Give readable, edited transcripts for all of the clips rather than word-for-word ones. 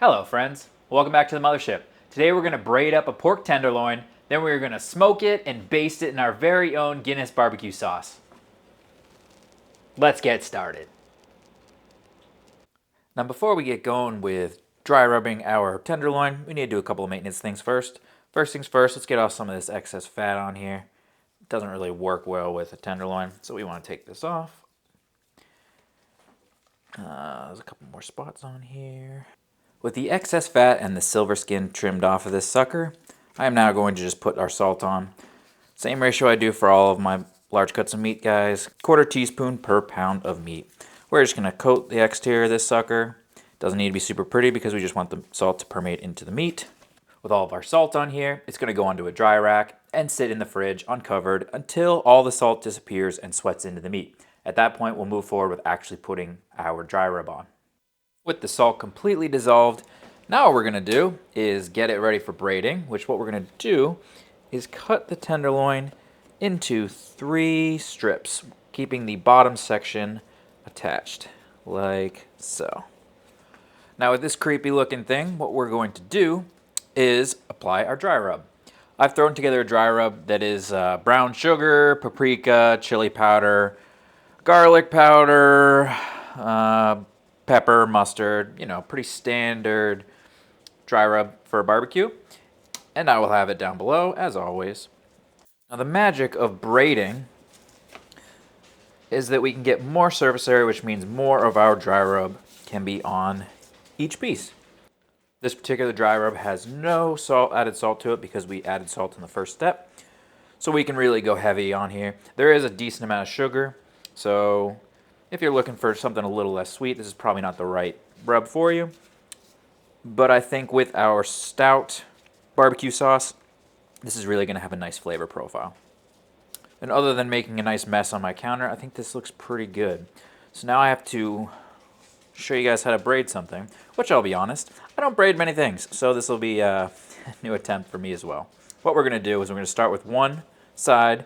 Hello friends, welcome back to the Mothership. Today we're going to braid up a pork tenderloin, then we're going to smoke it and baste it in our very own Guinness BBQ sauce. Let's get started. Now before we get going with dry rubbing our tenderloin, we need to do a couple of maintenance things first. First things first, let's get off some of this excess fat on here. It doesn't really work well with a tenderloin, so we want to take this off. There's a couple more spots on here. With the excess fat and the silver skin trimmed off of this sucker, I am now going to just put our salt on. Same ratio I do for all of my large cuts of meat, guys. 1/4 teaspoon per pound of meat. We're just going to coat the exterior of this sucker. Doesn't need to be super pretty because we just want the salt to permeate into the meat. With all of our salt on here, it's going to go onto a dry rack and sit in the fridge uncovered until all the salt disappears and sweats into the meat. At that point, we'll move forward with actually putting our dry rub on. With the salt completely dissolved, now what we're going to do is get it ready for braiding, which what we're going to do is cut the tenderloin into 3 strips, keeping the bottom section attached, like so. Now with this creepy looking thing, what we're going to do is apply our dry rub. I've thrown together a dry rub that is brown sugar, paprika, chili powder, garlic powder, pepper, mustard, you know, pretty standard dry rub for a barbecue. And I will have it down below, as always. Now the magic of braiding is that we can get more surface area, which means more of our dry rub can be on each piece. This particular dry rub has no added salt to it because we added salt in the first step. So we can really go heavy on here. There is a decent amount of sugar, so if you're looking for something a little less sweet, this is probably not the right rub for you. But I think with our stout barbecue sauce, this is really going to have a nice flavor profile. And other than making a nice mess on my counter, I think this looks pretty good. So now I have to show you guys how to braid something, which I'll be honest, I don't braid many things, so this will be a new attempt for me as well. What we're going to do is we're going to start with one side,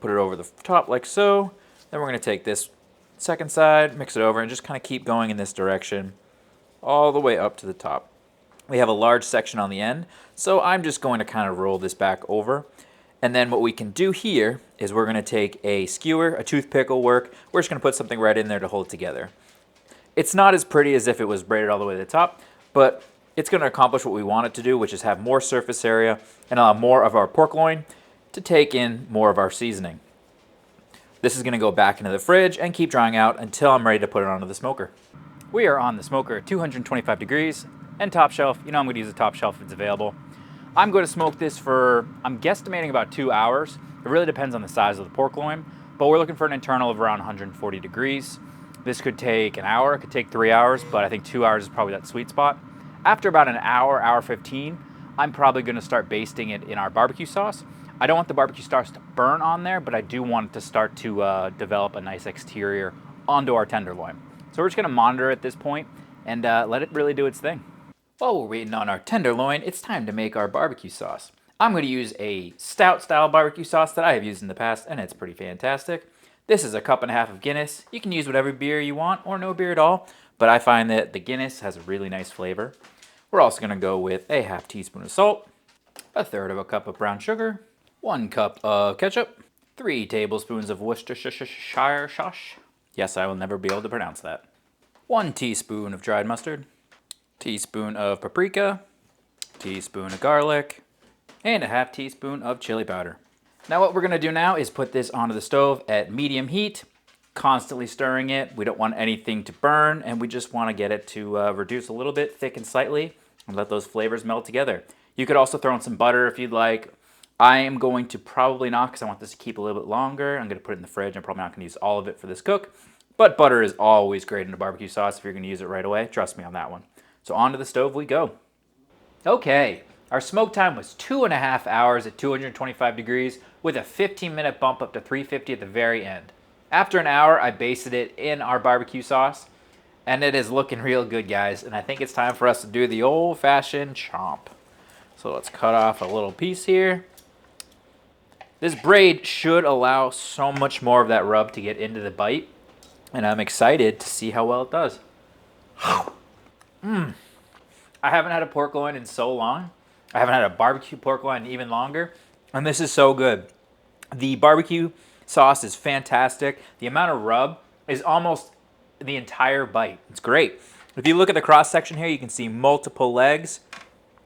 put it over the top like so, then we're going to take this second side, mix it over, and just kind of keep going in this direction all the way up to the top. We have a large section on the end, so I'm just going to kind of roll this back over. And then what we can do here is we're going to take a skewer, a toothpick will work. We're just going to put something right in there to hold it together. It's not as pretty as if it was braided all the way to the top, but it's going to accomplish what we want it to do, which is have more surface area and allow more of our pork loin to take in more of our seasoning. This is going to go back into the fridge and keep drying out until I'm ready to put it onto the smoker. We are on the smoker at 225 degrees and top shelf. You know I'm going to use a top shelf if it's available. I'm going to smoke this for, I'm guesstimating about 2 hours. It really depends on the size of the pork loin, but we're looking for an internal of around 140 degrees. This could take an hour, it could take 3 hours, but I think 2 hours is probably that sweet spot. After about an hour, hour 15, I'm probably going to start basting it in our barbecue sauce. I don't want the barbecue sauce to burn on there, but I do want it to start to develop a nice exterior onto our tenderloin. So we're just going to monitor at this point and let it really do its thing. While we're waiting on our tenderloin, it's time to make our barbecue sauce. I'm going to use a stout style barbecue sauce that I have used in the past, and it's pretty fantastic. This is a 1.5 cups of Guinness. You can use whatever beer you want or no beer at all, but I find that the Guinness has a really nice flavor. We're also going to go with a 1/2 teaspoon of salt, 1/3 cup of brown sugar, 1 cup of ketchup, 3 tablespoons of Worcestershire sauce. Yes, I will never be able to pronounce that. 1 teaspoon of dried mustard, teaspoon of paprika, teaspoon of garlic, and a 1/2 teaspoon of chili powder. Now what we're going to do now is put this onto the stove at medium heat, constantly stirring it. We don't want anything to burn, and we just want to get it to reduce a little bit, thicken slightly, and let those flavors melt together. You could also throw in some butter if you'd like. I am going to probably not because I want this to keep a little bit longer. I'm going to put it in the fridge. I'm probably not going to use all of it for this cook, but butter is always great in a barbecue sauce if you're going to use it right away. Trust me on that one. So onto the stove we go. Okay. Our smoke time was 2.5 hours at 225 degrees with a 15-minute bump up to 350 at the very end. After an hour, I basted it in our barbecue sauce, and it is looking real good, guys. And I think it's time for us to do the old-fashioned chomp. So let's cut off a little piece here. This braid should allow so much more of that rub to get into the bite, and I'm excited to see how well it does. I haven't had a pork loin in so long. I haven't had a barbecue pork loin even longer. And this is so good. The barbecue sauce is fantastic. The amount of rub is almost the entire bite. It's great. If you look at the cross section here, you can see multiple legs,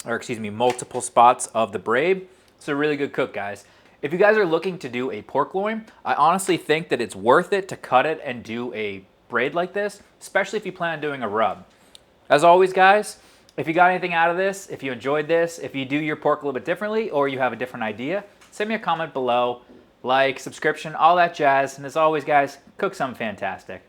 or excuse me, multiple spots of the braid. It's a really good cook, guys. If you guys are looking to do a pork loin, I honestly think that it's worth it to cut it and do a braid like this, especially if you plan on doing a rub. As always, guys, if you got anything out of this, if you enjoyed this, if you do your pork a little bit differently or you have a different idea, send me a comment below, like, subscription, all that jazz. And as always, guys, cook something fantastic.